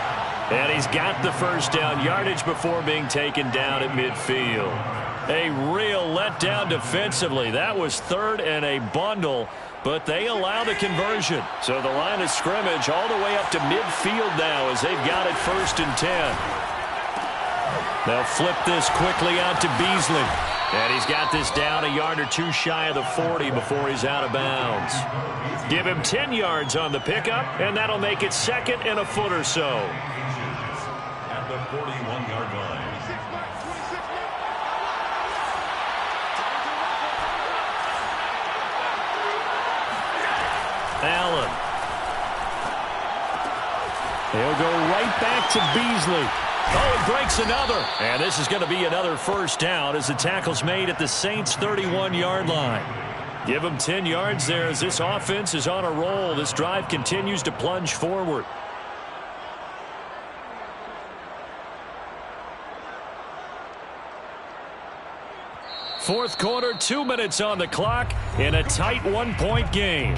And he's got the first down yardage before being taken down at midfield. A real letdown defensively. That was 3rd and a bundle, but they allow the conversion. So the line of scrimmage all the way up to midfield now as they've got it 1st and 10. They'll flip this quickly out to Beasley. And he's got this down a yard or two shy of the 40 before he's out of bounds. Give him 10 yards on the pickup, and that'll make it 2nd and a foot or so.
At the 41-yard line.
Allen. He'll go right back to Beasley. Oh, it breaks another. And this is going to be another first down as the tackle's made at the Saints' 31-yard line. Give them 10 yards there as this offense is on a roll. This drive continues to plunge forward. Fourth quarter, 2 minutes on the clock in a tight one-point game.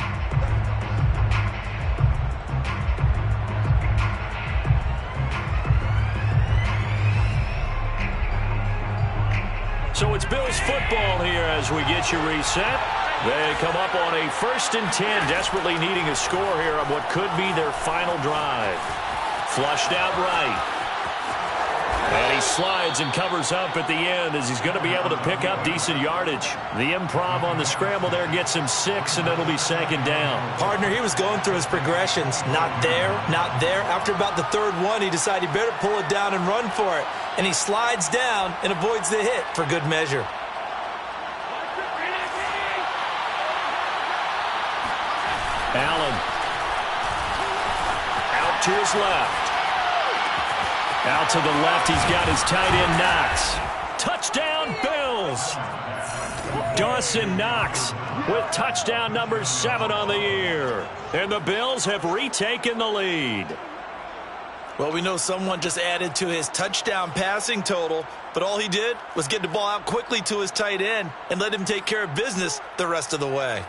So it's Bills football here as we get you reset. They come up on a 1st and 10, desperately needing a score here on what could be their final drive. Flushed out right. And he slides and covers up at the end as he's going to be able to pick up decent yardage. The improv on the scramble there gets him 6, and it'll be 2nd down.
Partner, he was going through his progressions. Not there, not there. After about the 3rd one, he decided he better pull it down and run for it. And he slides down and avoids the hit for good measure.
Allen. Out to his left. Out to the left, he's got his tight end Knox. Touchdown, Bills! Dawson Knox with touchdown number 7 on the year. And the Bills have retaken the lead.
Well, we know someone just added to his touchdown passing total, but all he did was get the ball out quickly to his tight end and let him take care of business the rest of the way.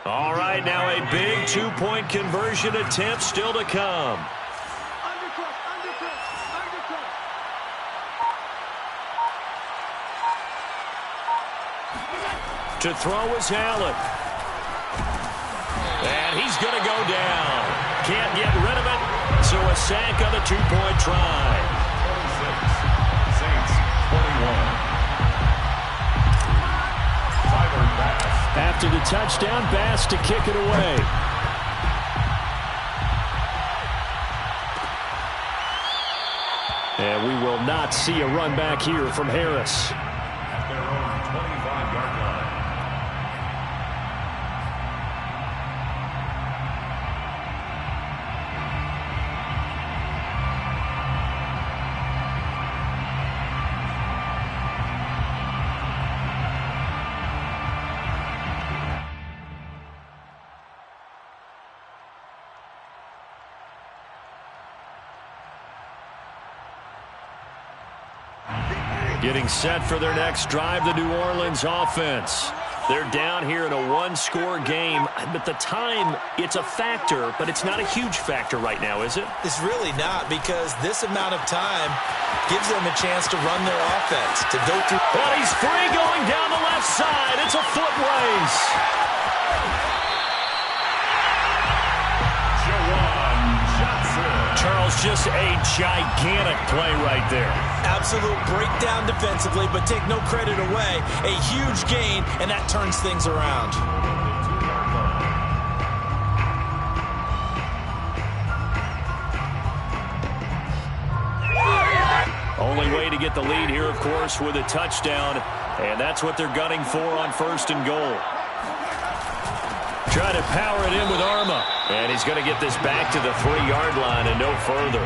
All right, now a big 2-point conversion attempt still to come. To throw is Allen. And he's going to go down. Can't get rid of it, so a sack on the 2-point try.
26, Saints 21.
After the touchdown, Bass to kick it away. And we will not see a run back here from Harris.
At their own 25-yard line.
Getting set for their next drive, the New Orleans offense. They're down here in a one-score game. But the time, it's a factor, but it's not a huge factor right now, is it?
It's really not, because this amount of time gives them a chance to run their offense, to go through.
Well, he's free going down the left side. It's a foot race. Charles just a gigantic play right there.
Absolute breakdown defensively, but take no credit away. A huge gain, and that turns things around.
Only way to get the lead here, of course, with a touchdown. And that's what they're gunning for on 1st and goal. Try to power it in with Arma. And he's going to get this back to the 3-yard line and no further.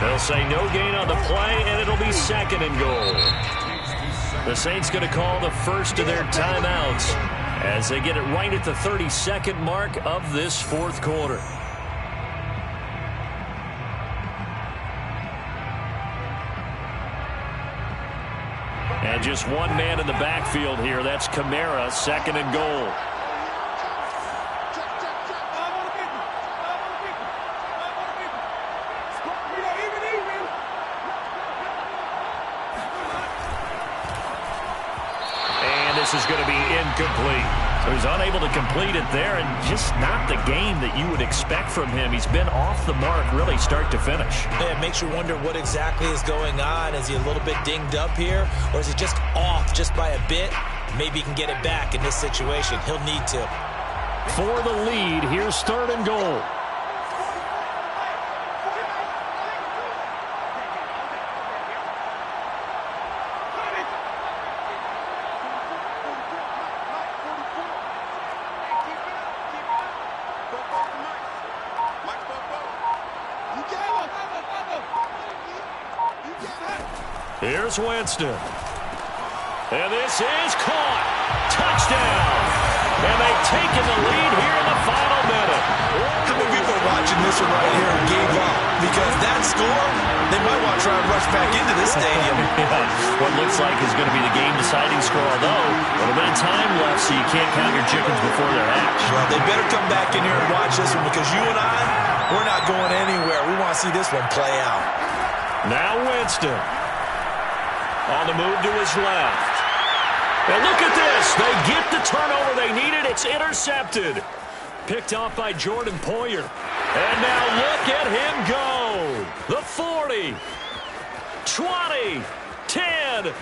They'll say no gain on the play, and it'll be 2nd and goal. The Saints going to call the first of their timeouts as they get it right at the 32nd mark of this 4th quarter. And just one man in the backfield here. That's Kamara, 2nd and goal. And this is going to be incomplete. So he's unable to complete it there, and just not the game that you would expect from him. He's been off the mark really start to finish.
Yeah, it makes you wonder what exactly is going on. Is he a little bit dinged up here, or is he just off just by a bit? Maybe he can get it back in this situation. He'll need to.
For the lead, here's 3rd and goal. Here's Winston. And this is caught. Touchdown. And they've taken the lead here in the final minute.
How many people are watching this one right here and gave up? Because that score, they might want to try and rush back into this stadium.
What looks like is going to be the game-deciding score, although a little bit of time left, so you can't count your chickens before they're hatched.
Well, they better come back in here and watch this one, because you and I, we're not going anywhere. We want to see this one play out.
Now Winston. On the move to his left. And look at this. They get the turnover they needed. It's intercepted. Picked off by Jordan Poyer. And now look at him go. The 40. 20. 10.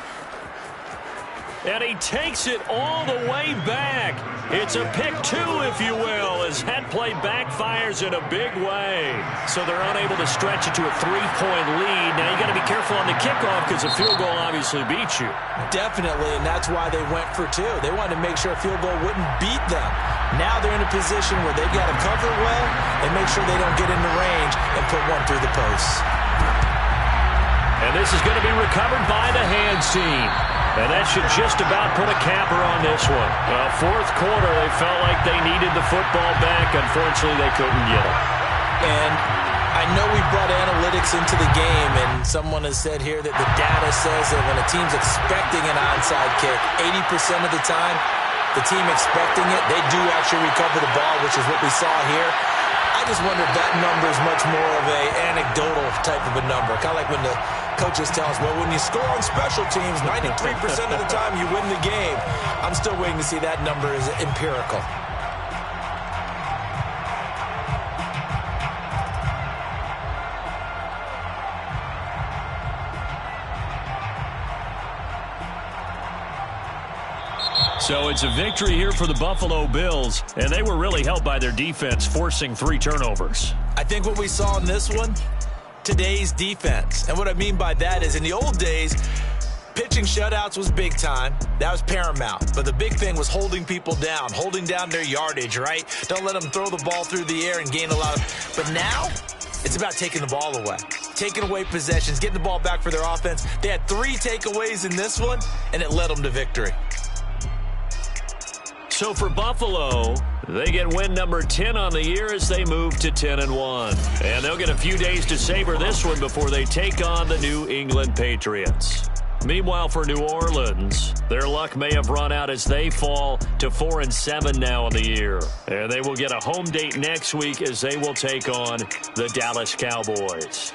And he takes it all the way back. It's a pick 2, if you will, as that play backfires in a big way. So they're unable to stretch it to a 3-point lead. Now you got to be careful on the kickoff because a field goal obviously beats you.
Definitely, and that's why they went for 2. They wanted to make sure a field goal wouldn't beat them. Now they're in a position where they've got to cover well and make sure they don't get into range and put one through the posts.
And this is going to be recovered by the hands team. And that should just about put a capper on this one. 4th quarter, they felt like they needed the football back. Unfortunately, they couldn't get it.
And I know we brought analytics into the game, and someone has said here that the data says that when a team's expecting an onside kick, 80% of the time, the team expecting it, they do actually recover the ball, which is what we saw here. I just wonder if that number is much more of an anecdotal type of a number. Kind of like when the coaches tell us, well, when you score on special teams, 93% of the time you win the game. I'm still waiting to see that number is empirical.
So it's a victory here for the Buffalo Bills, and they were really helped by their defense, forcing 3 turnovers.
I think what we saw in this one, today's defense. And what I mean by that is in the old days, pitching shutouts was big time. That was paramount. But the big thing was holding people down, holding down their yardage, right? Don't let them throw the ball through the air and gain a lot of... But now, it's about taking the ball away. Taking away possessions, getting the ball back for their offense. They had 3 takeaways in this one, and it led them to victory.
So for Buffalo, they get win number 10 on the year as they move to 10-1. And they'll get a few days to savor this one before they take on the New England Patriots. Meanwhile, for New Orleans, their luck may have run out as they fall to 4-7 now on the year. And they will get a home date next week as they will take on the Dallas Cowboys.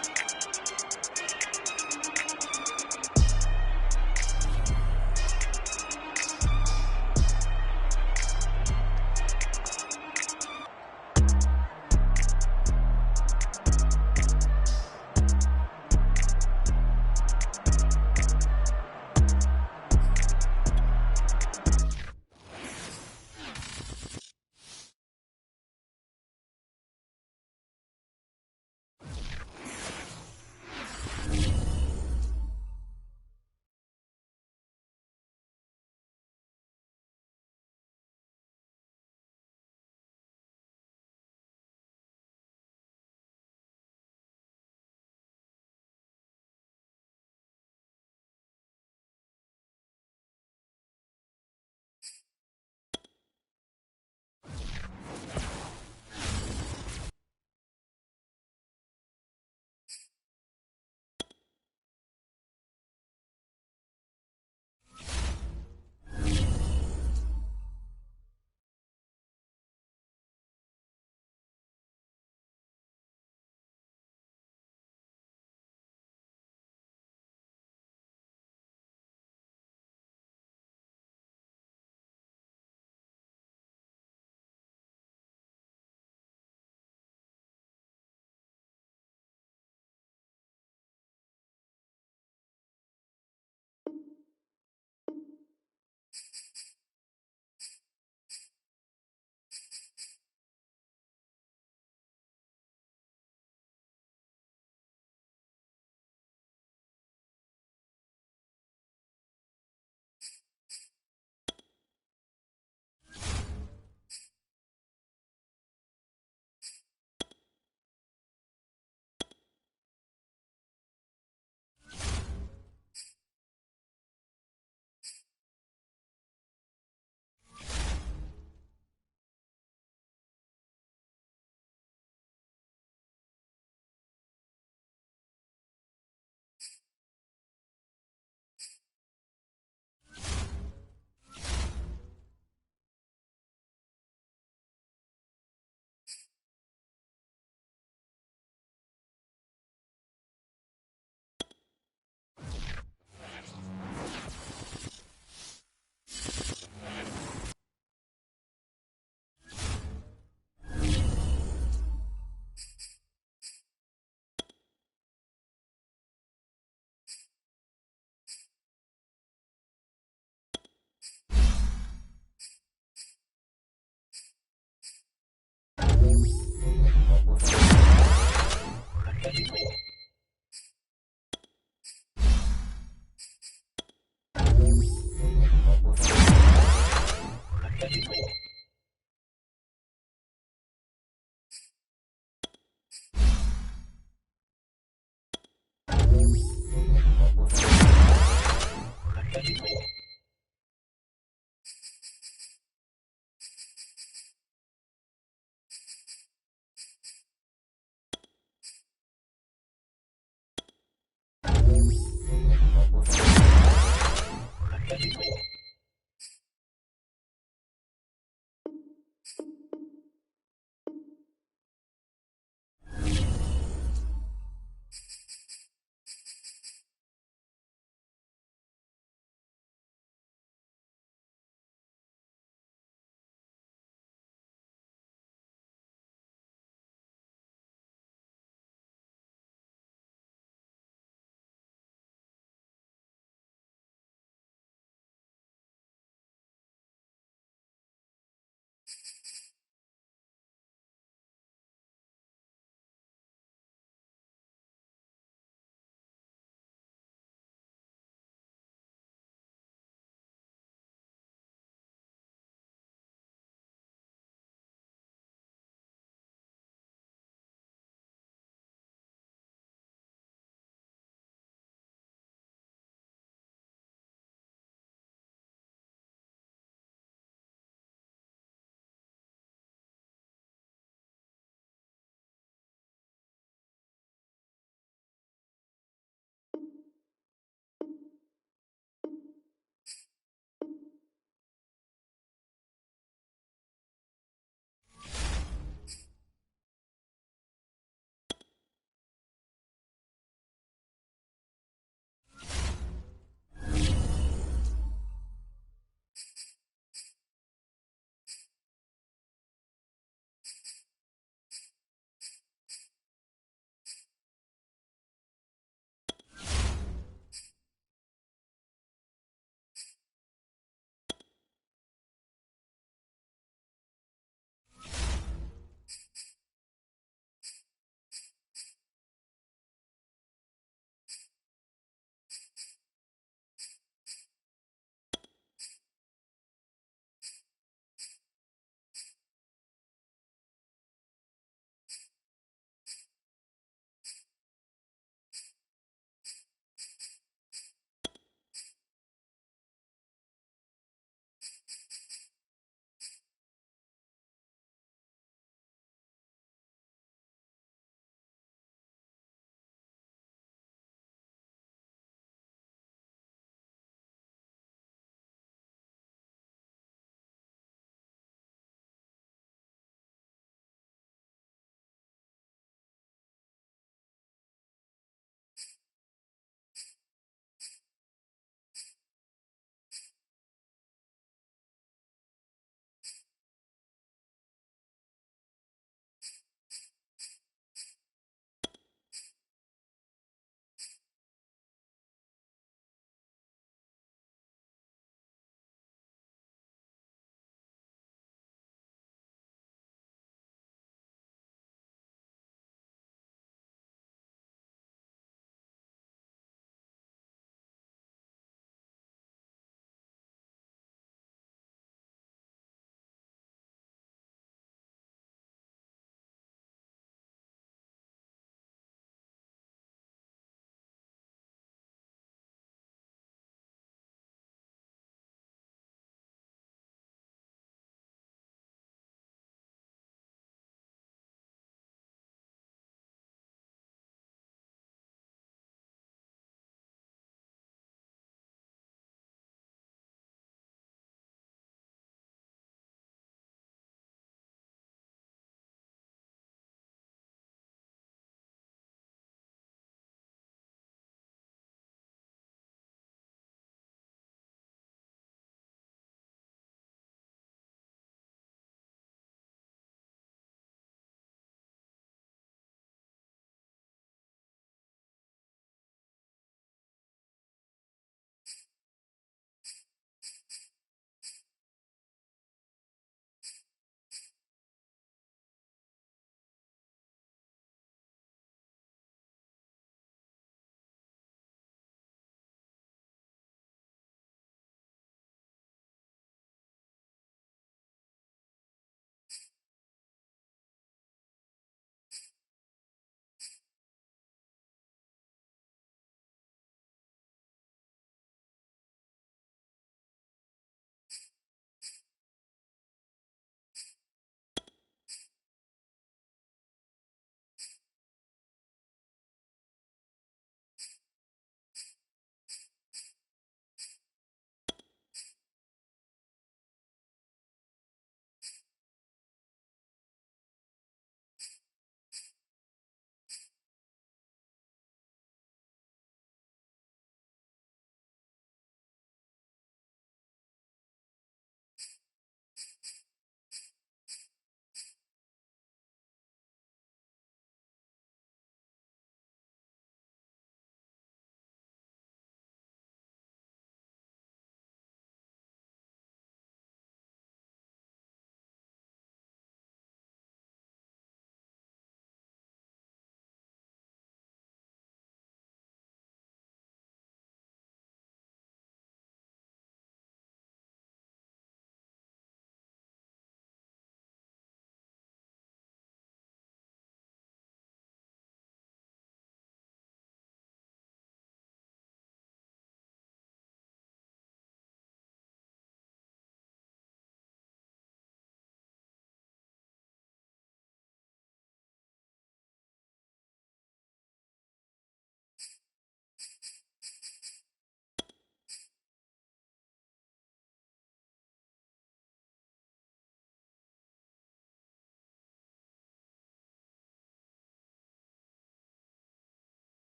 Bye.